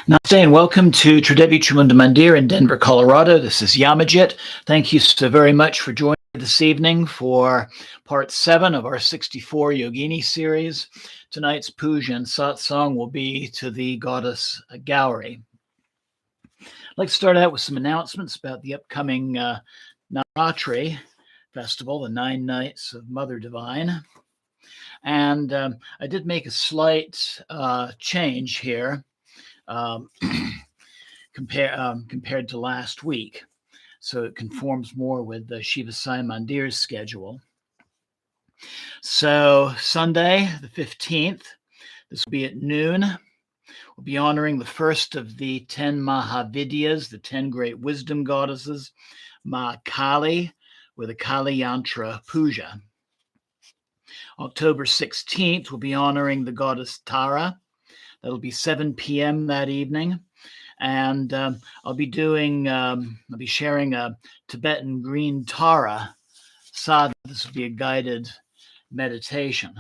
Namaste and welcome to Tridevi Chamunda Mandir in Denver, Colorado. This is Yamajit. Thank you so very much for joining me this evening for part 7 of our 64 Yogini series. Tonight's Puja and Satsang will be to the goddess Gauri. I'd like to start out with some announcements about the upcoming Navaratri festival, the 9 nights of Mother Divine. And I did make a slight change here. Compared to last week. So it conforms more with the Shiva Sai Mandir's schedule. So Sunday, the 15th, this will be at noon. We'll be honoring the first of the 10 Mahavidyas, the 10 great wisdom goddesses, Ma Kali, with a Kali Yantra Puja. October 16th, we'll be honoring the goddess Tara. That'll be 7 p.m. that evening. And I'll be sharing a Tibetan green Tara sadhana. This will be a guided meditation.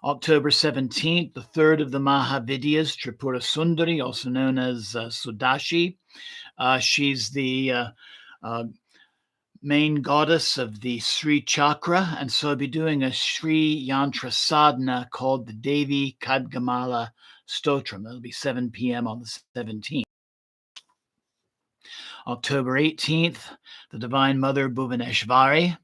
October 17th, the third of the Mahavidyas, Tripura Sundari, also known as Sudashi. She's the main goddess of the Sri Chakra, and so I'll be doing a Sri Yantra sadhana called the Devi Kadgamala Stotram. That'll be 7 p.m. on the 17th. October 18th, the Divine Mother Bhuvaneshvari,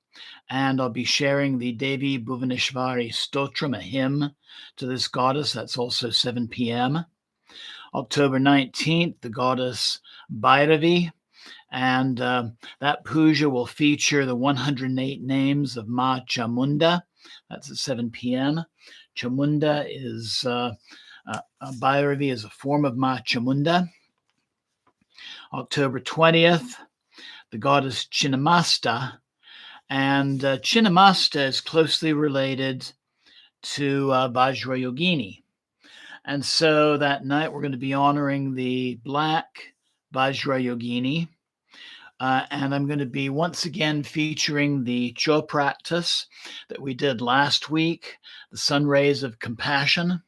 and I'll be sharing the Devi Bhuvaneshvari Stotram, a hymn to this goddess. That's also 7 p.m. October 19th, the goddess Bhairavi, and that puja will feature the 108 names of Ma Chamunda. That's at 7 p.m. Chamunda is Bhairavi is a form of Ma Chamunda. October 20th, the goddess Chinnamasta, and Chinnamasta is closely related to Vajra Yogini. And so that night we're going to be honoring the Black Vajra Yogini. And I'm going to be once again featuring the Cho practice that we did last week, the Sun Rays of Compassion,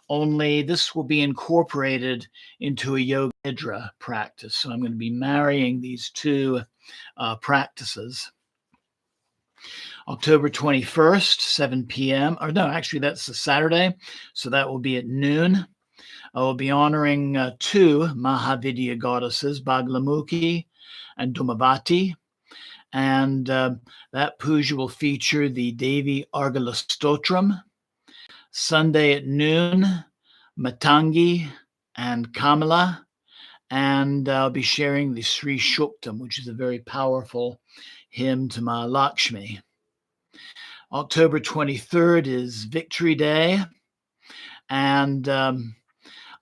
only this will be incorporated into a Yoga Nidra practice. So I'm going to be marrying these two practices. October 21st, 7 p.m. Or no, actually that's a Saturday. So that will be at noon. I will be honoring two Mahavidya goddesses, Baglamukhi and Dhumavati. And that puja will feature the Devi Argala Stotram. Sunday at noon, Matangi and Kamala. And I'll be sharing the Sri Shuktam, which is a very powerful hymn to Ma Lakshmi. October 23rd is Victory Day. And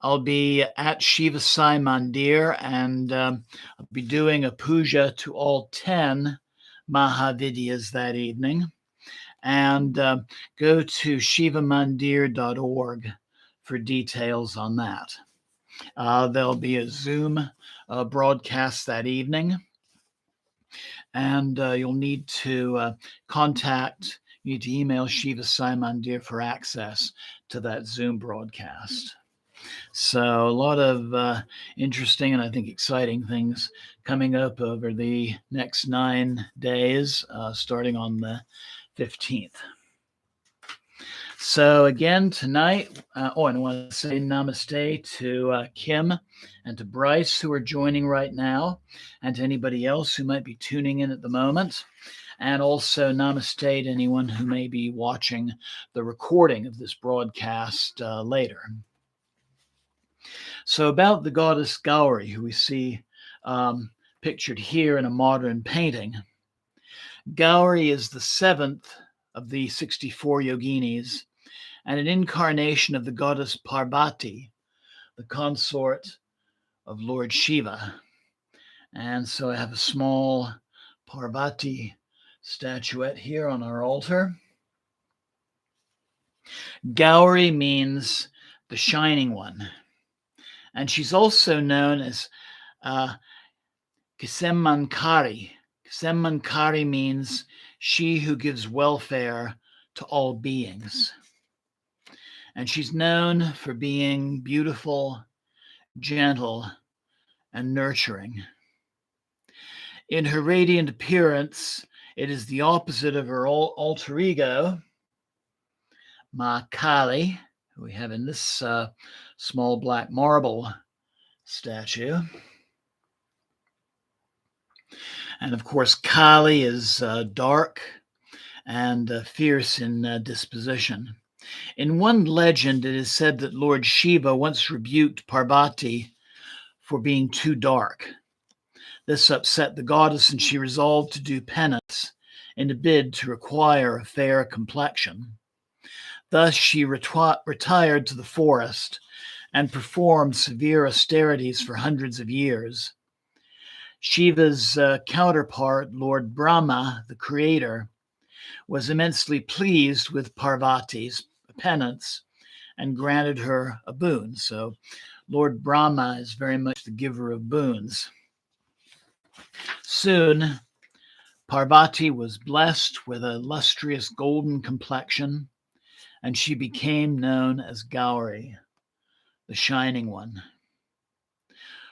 I'll be at Shiva Sai Mandir, and I'll be doing a puja to all 10 Mahavidyas that evening. And go to shivamandir.org for details on that. There'll be a Zoom broadcast that evening, and you'll need to you need to email Shiva Sai Mandir for access to that Zoom broadcast. So a lot of interesting and I think exciting things coming up over the next 9 days, starting on the 15th. So again, tonight, and I want to say namaste to Kim and to Bryce, who are joining right now, and to anybody else who might be tuning in at the moment. And also namaste to anyone who may be watching the recording of this broadcast later. So about the goddess Gauri, who we see pictured here in a modern painting. Gauri is the 7th of the 64 yoginis and an incarnation of the goddess Parvati, the consort of Lord Shiva. And so I have a small Parvati statuette here on our altar. Gauri means the shining one. And she's also known as Kisemmankari. Kisemmankari means she who gives welfare to all beings. And she's known for being beautiful, gentle, and nurturing. In her radiant appearance, it is the opposite of her alter ego, Ma Kali, who we have in this small black marble statue. And of course, Kali is dark and fierce in disposition. In one legend, it is said that Lord Shiva once rebuked Parvati for being too dark. This upset the goddess, and she resolved to do penance in a bid to acquire a fair complexion. Thus, she retired to the forest and performed severe austerities for hundreds of years. Shiva's counterpart, Lord Brahma, the creator, was immensely pleased with Parvati's penance and granted her a boon. So Lord Brahma is very much the giver of boons. Soon, Parvati was blessed with a lustrous golden complexion, and she became known as Gauri, the Shining One.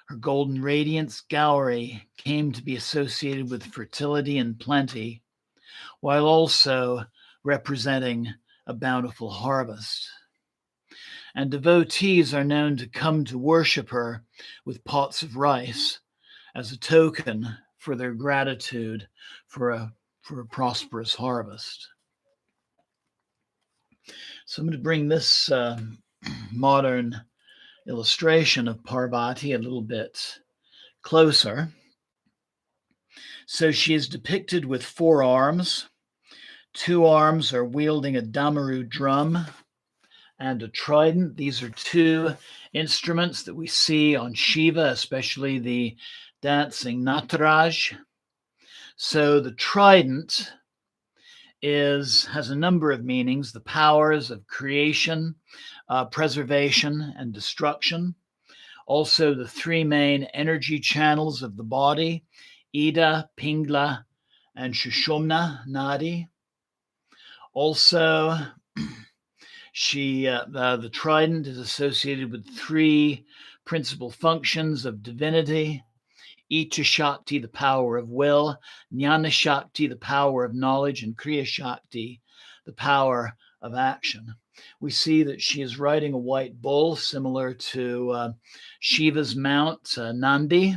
Her golden radiance, Gauri, came to be associated with fertility and plenty, while also representing a bountiful harvest. And devotees are known to come to worship her with pots of rice as a token for their gratitude for a prosperous harvest. So I'm going to bring this modern illustration of Parvati a little bit closer. So she is depicted with 4 arms. 2 arms are wielding a damaru drum and a trident. These are 2 instruments that we see on Shiva, especially the dancing Nataraj. So the trident has a number of meanings: the powers of creation, preservation, and destruction. Also, the 3 main energy channels of the body, Ida, Pingla, and Shushumna Nadi. Also, the trident is associated with 3 principal functions of divinity: Icha Shakti, the power of will; Jnana Shakti, the power of knowledge; and Kriya Shakti, the power of action. We see that she is riding a white bull, similar to Shiva's mount, Nandi,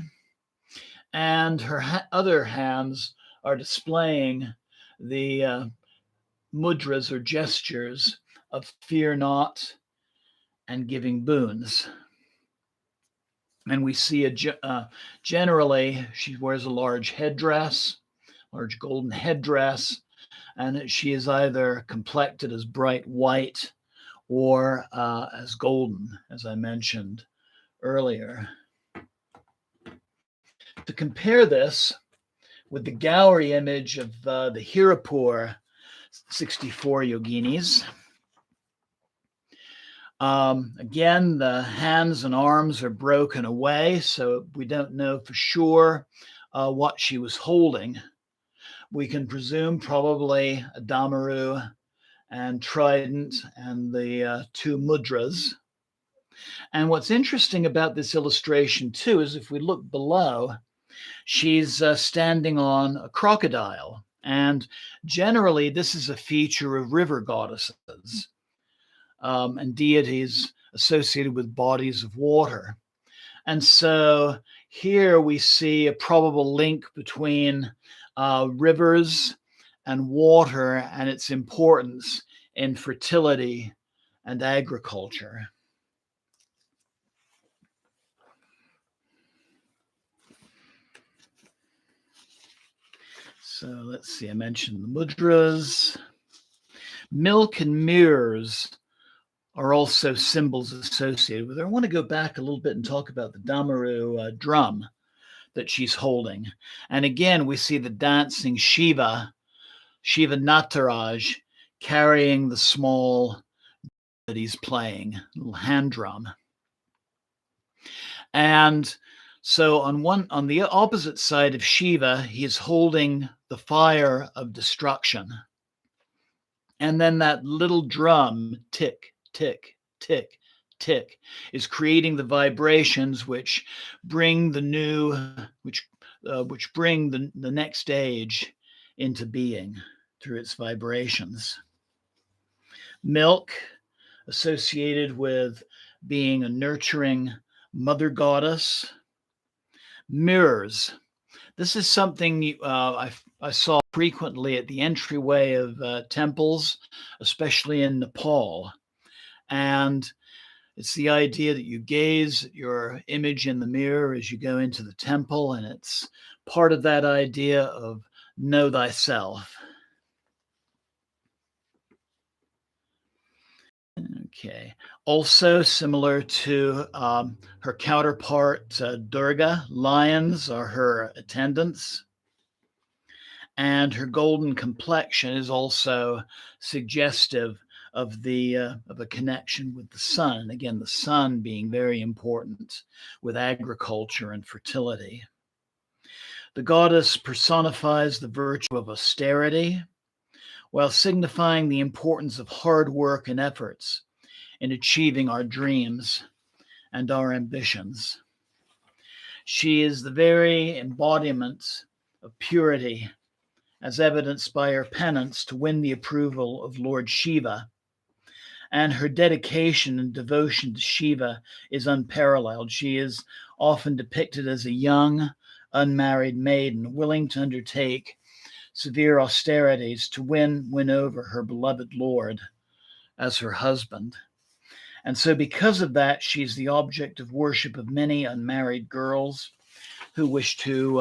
and her other hands are displaying the mudras or gestures of fear not and giving boons. And we see generally she wears a large golden headdress, and she is either complected as bright white or as golden, as I mentioned earlier. To compare this with the Gauri image of the Hirapur 64 yoginis, again, the hands and arms are broken away, so we don't know for sure what she was holding. We can presume probably a damaru and trident and the 2 mudras. And what's interesting about this illustration too is if we look below, she's standing on a crocodile. And generally, this is a feature of river goddesses and deities associated with bodies of water. And so here we see a probable link between rivers and water and its importance in fertility and agriculture. So let's see, I mentioned the mudras. Milk and mirrors are also symbols associated with her. I want to go back a little bit and talk about the damaru drum that she's holding. And again, we see the dancing Shiva Nataraj, carrying the small that he's playing, little hand drum. And so on the opposite side of Shiva, he is holding the fire of destruction. And then that little drum, tick, tick, tick, tick, is creating the vibrations which bring the new, which bring the next age into being through its vibrations. Milk, associated with being a nurturing mother goddess. Mirrors. This is something I saw frequently at the entryway of temples, especially in Nepal. And it's the idea that you gaze at your image in the mirror as you go into the temple, and it's part of that idea of know thyself. Okay. Also, similar to her counterpart, Durga, lions are her attendants. And her golden complexion is also suggestive of a connection with the sun. Again, the sun being very important with agriculture and fertility. The goddess personifies the virtue of austerity, while signifying the importance of hard work and efforts in achieving our dreams and our ambitions. She is the very embodiment of purity, as evidenced by her penance to win the approval of Lord Shiva. And her dedication and devotion to Shiva is unparalleled. She is often depicted as a young, unmarried maiden willing to undertake severe austerities to win over her beloved Lord as her husband. And so because of that, she's the object of worship of many unmarried girls who wish to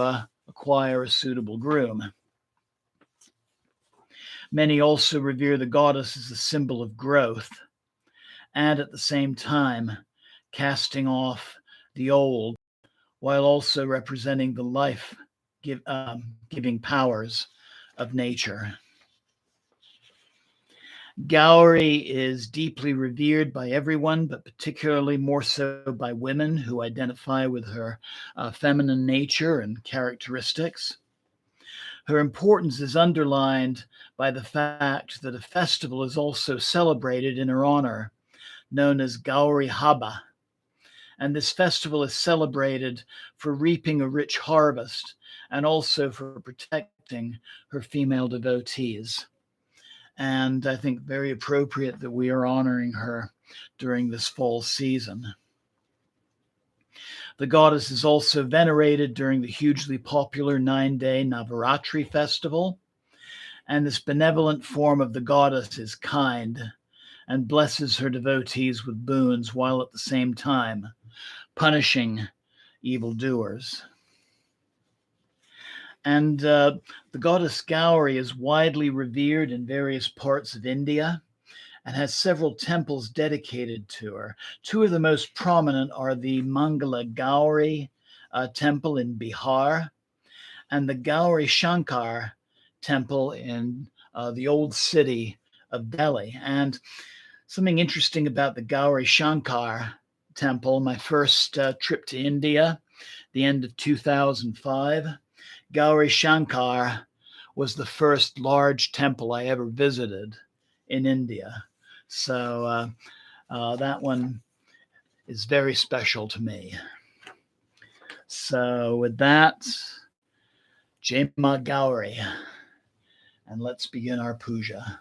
acquire a suitable groom. Many also revere the goddess as a symbol of growth, and at the same time casting off the old, while also representing the life-giving powers of nature. Gauri is deeply revered by everyone, but particularly more so by women who identify with her feminine nature and characteristics. Her importance is underlined by the fact that a festival is also celebrated in her honor, known as Gauri Haba. And this festival is celebrated for reaping a rich harvest and also for protecting her female devotees. And I think very appropriate that we are honoring her during this fall season. The goddess is also venerated during the hugely popular 9-day Navaratri festival. And this benevolent form of the goddess is kind and blesses her devotees with boons while at the same time punishing evildoers. And the goddess Gauri is widely revered in various parts of India and has several temples dedicated to her. Two of the most prominent are the Mangala Gauri temple in Bihar and the Gauri Shankar temple in the old city of Delhi. And something interesting about the Gauri Shankar temple, my first trip to India, the end of 2005, Gauri Shankar was the first large temple I ever visited in India. So that one is very special to me. So with that, Jai Ma Gauri, and let's begin our puja.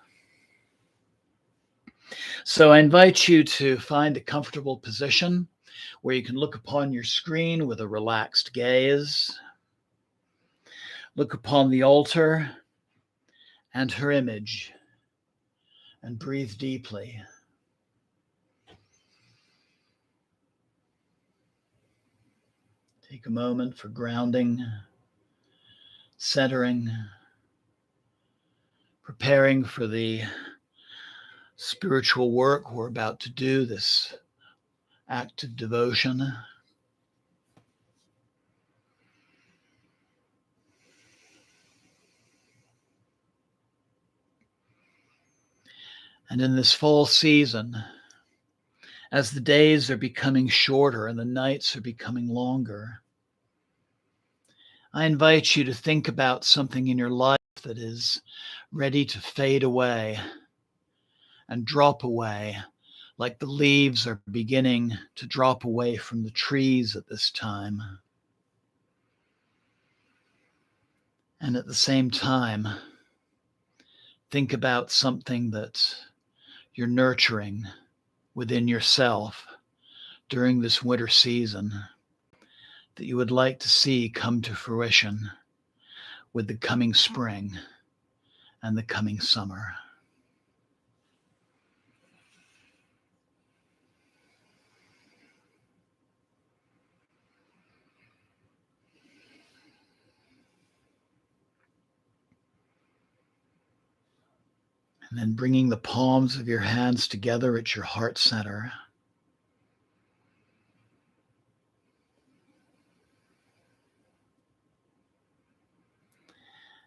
So I invite you to find a comfortable position where you can look upon your screen with a relaxed gaze. Look upon the altar and her image and breathe deeply. Take a moment for grounding, centering, preparing for the spiritual work we're about to do, this act of devotion. And in this fall season, as the days are becoming shorter and the nights are becoming longer, I invite you to think about something in your life that is ready to fade away and drop away like the leaves are beginning to drop away from the trees at this time. And at the same time, think about something that you're nurturing within yourself during this winter season that you would like to see come to fruition with the coming spring and the coming summer. And then bringing the palms of your hands together at your heart center.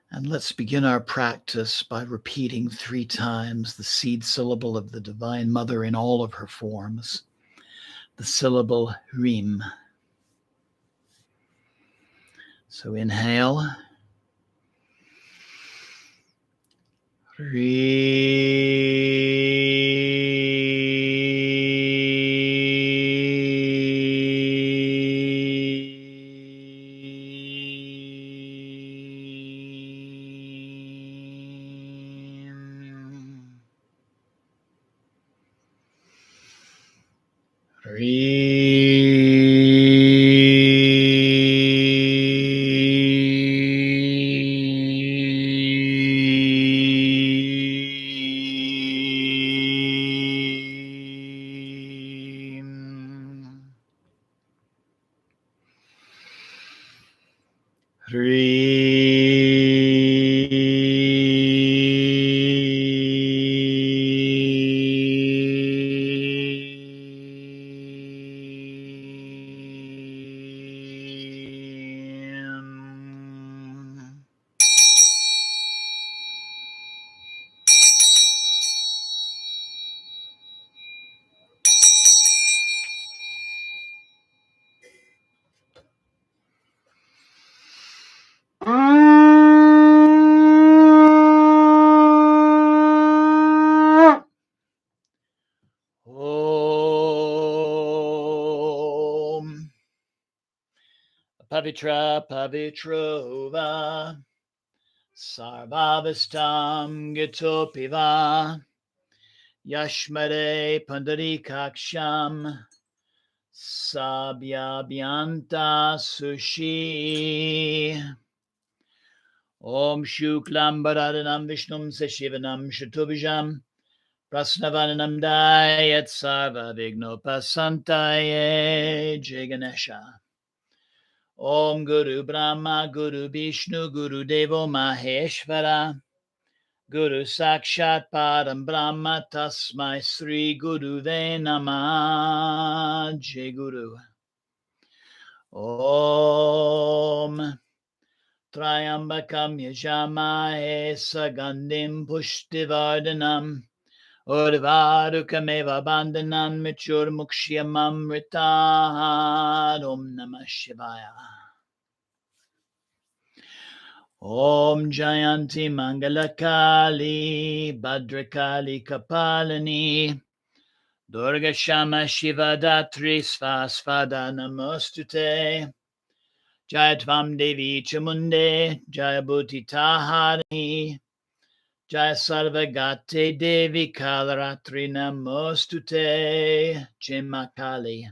And let's begin our practice by repeating 3 times the seed syllable of the Divine Mother in all of her forms, the syllable Rim. So inhale. Om Pavitra Pavitrova Sarvavastam Gitopiva Yashmare Pandarikaksham Sabhyabhyanta Sushi Om Shuklam Bharadhanam Vishnum Sashivanam Shatubhijam Prasnavananam Dayat Sarva Vignopasantaye Jai Ganesha. Om Guru Brahma Guru Vishnu Guru Devo Maheshvara Guru Sakshat Param Brahma Tasmai Sri Guru Ve Namah Jai Guru. Om Trayambakam Yajamahe Sagandim Pushtivardhanam Urvarukameva Bandhanan Michur Mukshyamam Ritad. Om Namah Shivaya. Om Jayanti Mangalakali Bhadrakali Kapalani Durga Shama Shiva Datri Svasvada Namostute Jayatvam Devi Chamunde Jayabhuti Tahari Jaya Sarvagate Devi Kalaratri Namostute Chimakali.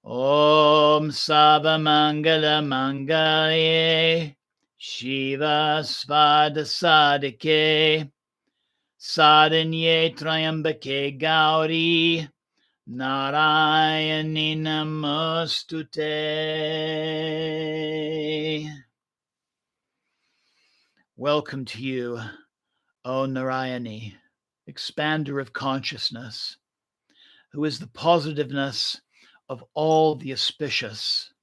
Om Sava Mangala Mangaye Shiva Svada Sadike Sadanye Trayambake Gauri Narayani Namostute. Welcome to you, O Narayani, expander of consciousness, who is the positiveness of all the auspicious,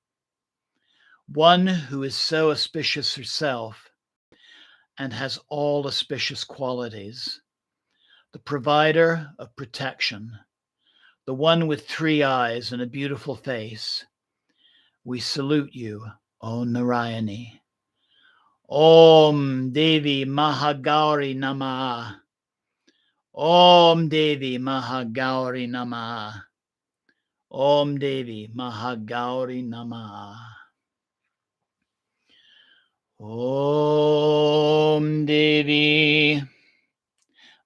one who is so auspicious herself and has all auspicious qualities, the provider of protection, the one with 3 eyes and a beautiful face. We salute you, O Narayani. Om Devi Mahagauri Namah. Om Devi Mahagauri Namaha. Om Devi Mahagauri Namaha. Om Devi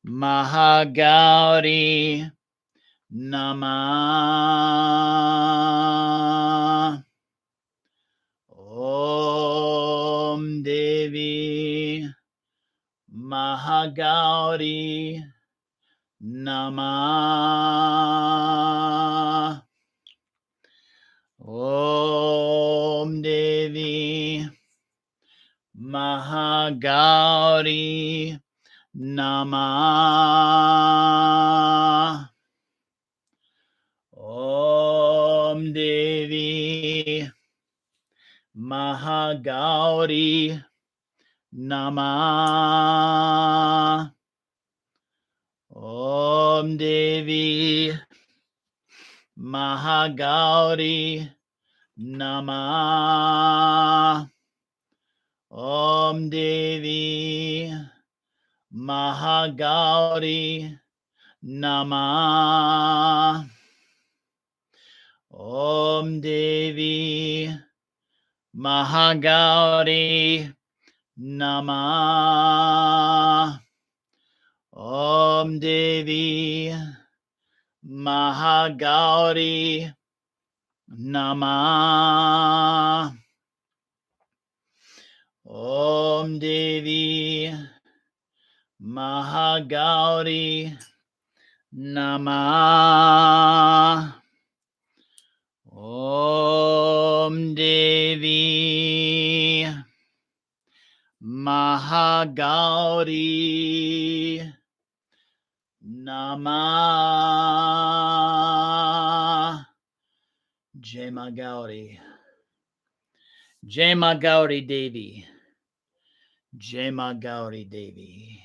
Mahagauri Namaha. Om Devi Mahagauri Namaha. Om Devi Mahagauri Namaha. Om Devi Mahagauri Namaha. Om Devi Mahagauri Namaha. Om Devi Mahagauri Namaha. Om Devi Mahagauri Namaha. Om Devi Mahagauri Namaha. Om Devi Mahagauri Namaha. Om Devi Mahagauri Namaha. Jai Ma Gauri. Jai Ma Gauri Devi. Jai Ma Gauri Devi.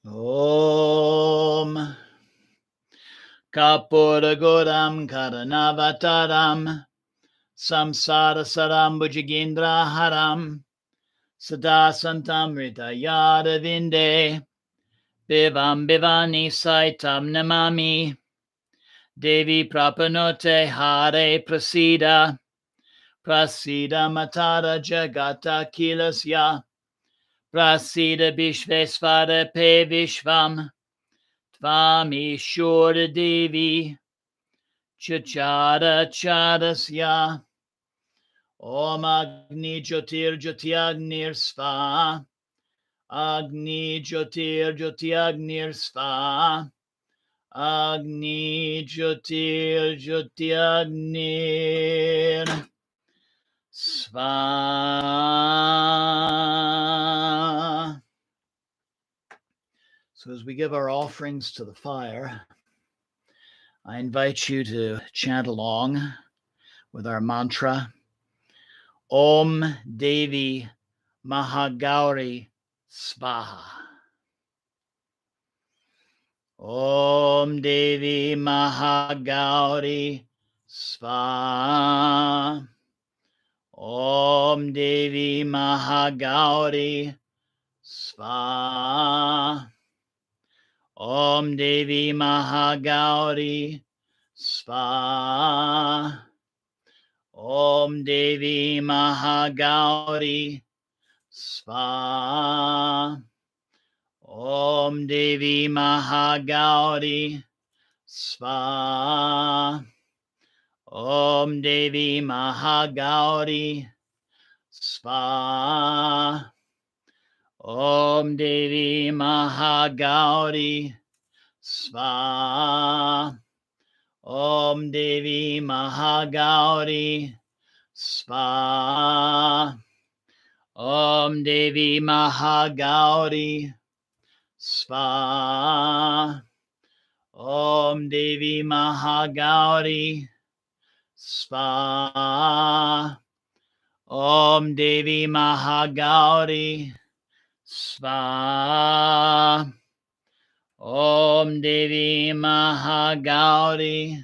Om Kapuragoram Karanavataram Samsara Saram Bhujagendra Haram Sada Santamrita Yadavinde Bivam Bivani Saitam Namami Devi Prapanote Hare Prasida Prasida Matara Jagata Kilasya Prasida Vishvesvara Pe Vishvam Tvami Shura Devi Chachara Chadasya Om Agni Jyotir Jyotiagnir Sva Agni Jyotir Jyotiagnir Sva Agni Jyotir Jyotiagnir Sva. So as we give our offerings to the fire, I invite you to chant along with our mantra, Om Devi Mahagauri Svaha. Om Devi Mahagauri Svaha. Om Devi Mahagauri Svaha. Om Devi Mahagauri Svaha. Om Devi Mahagauri Svaha. Om Devi Mahagauri Svaha. Om Devi Mahagauri Svaha. Om Devi Mahagauri Svaha. Om Devi Mahagauri Svaha. Om Devi Mahagauri Svaha. Om Devi Mahagauri Svaha. Om Devi Mahagauri Svaha. Om Devi Mahagauri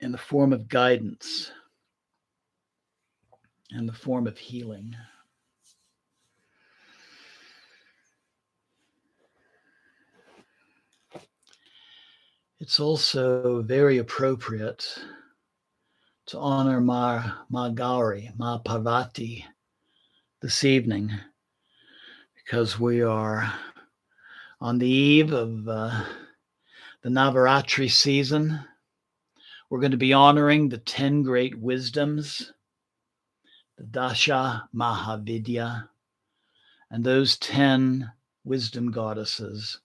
in the form of guidance, in the form of healing. It's also very appropriate to honor Ma Gauri, Ma Parvati this evening, because we are on the eve of the Navaratri season. We're going to be honoring the 10 great wisdoms, the Dasha Mahavidya, and those 10 wisdom goddesses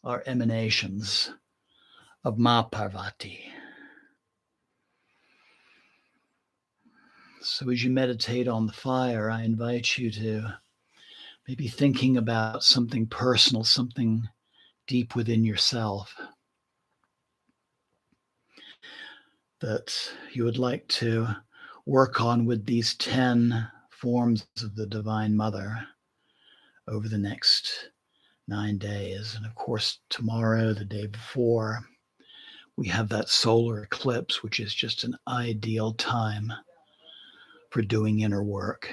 are emanations of Ma Parvati. So as you meditate on the fire, I invite you to maybe thinking about something personal, something deep within yourself that you would like to work on with these 10 forms of the Divine Mother over the next 9 days. And of course, tomorrow, the day before, we have that solar eclipse, which is just an ideal time for doing inner work.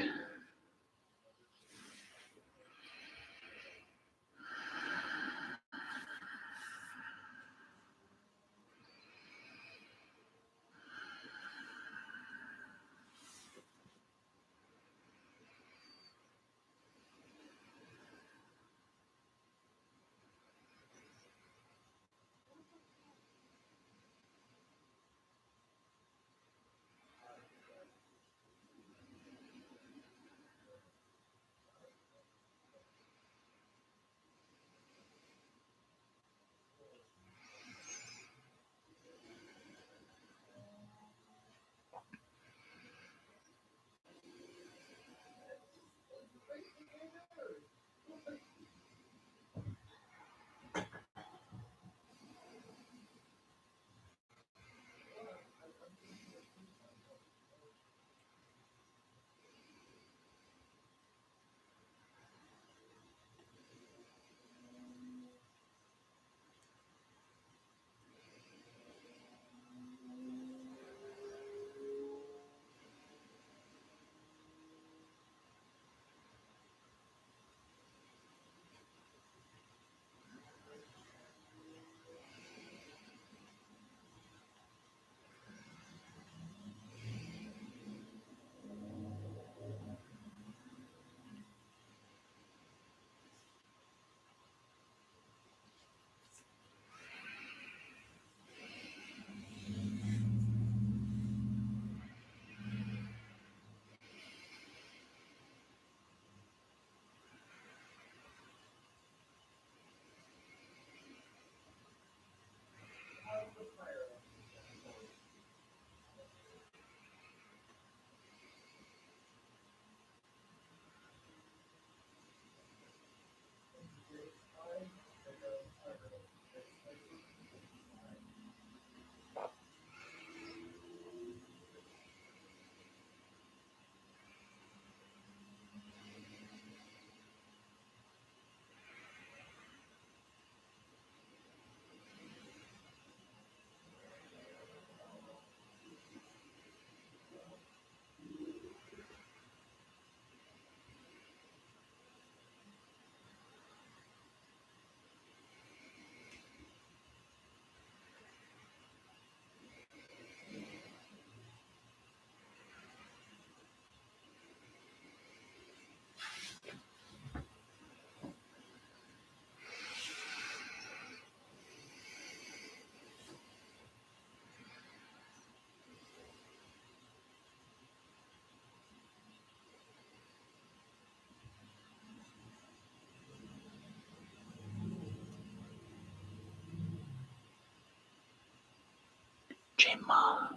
Jema,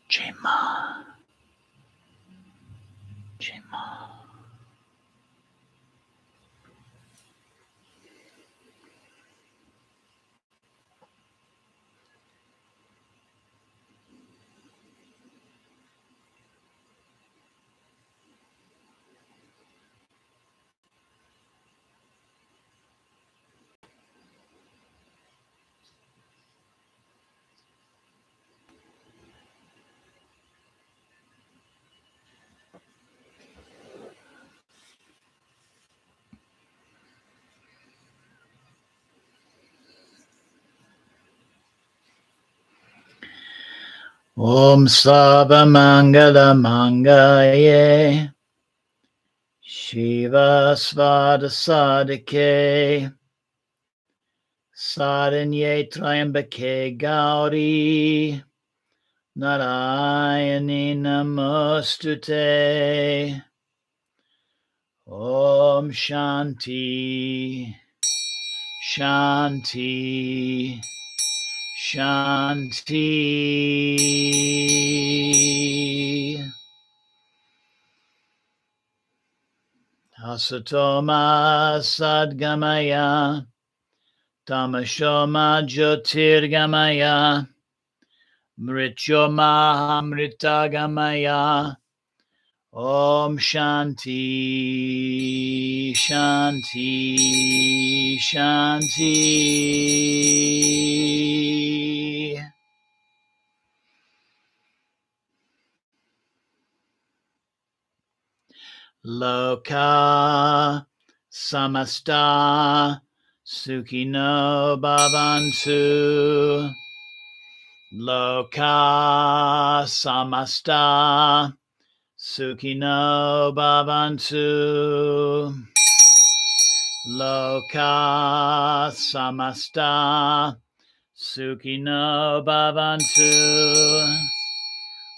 Jema, Jema. Om Sava Mangala Mangaye Shiva Svada Sadike Saranye Triambake Gauri Narayani Namostute Om Shanti Shanti Shanti Asatoma Sadgamaya Tamashoma Jyotirgamaya Mrityoma Amritagamaya Om Shanti Shanti Shanti Loka Samasta Sukhino Bhavantu Loka Samasta Sukhino Bhavantu Loka Samasta Sukhino Bhavantu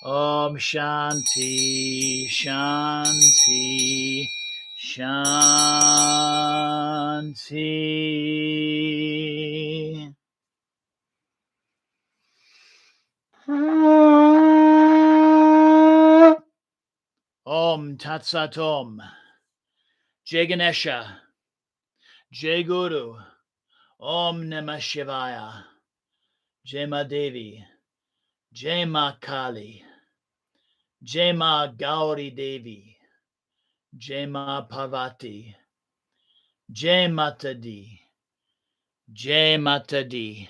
Om Shanti Shanti Shanti Om Tat Om Jai Ganesha Jai Guru Om Namah Shivaya Jai Ma Devi Jai Ma Kali Jai Ma Gauri Devi Jai Ma Parvati Jai Mata Di Jai Mata Di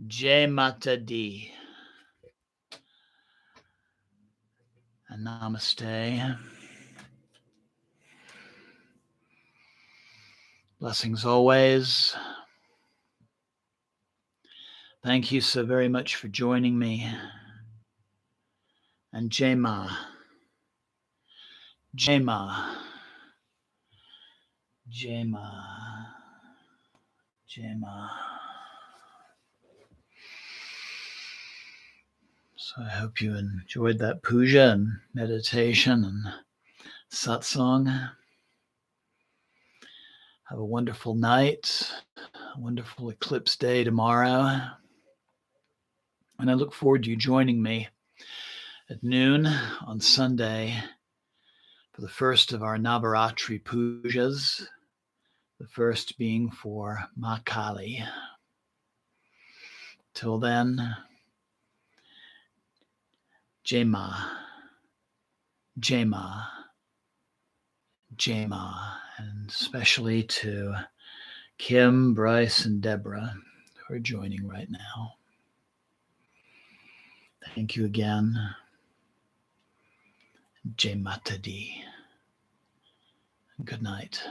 Jai Mata Di and Namaste. Blessings always. Thank you so very much for joining me. And Jai Ma. Jai Ma. Jai Ma. Jai Ma. So I hope you enjoyed that puja and meditation and satsang. Have a wonderful night, a wonderful eclipse day tomorrow. And I look forward to you joining me at noon on Sunday for the first of our Navaratri pujas, the first being for Ma Kali. Till then, Jai Ma, Jai Ma, Jai Ma, and especially to Kim, Bryce, and Deborah who are joining right now. Thank you again. Jai Mata Di. Good night.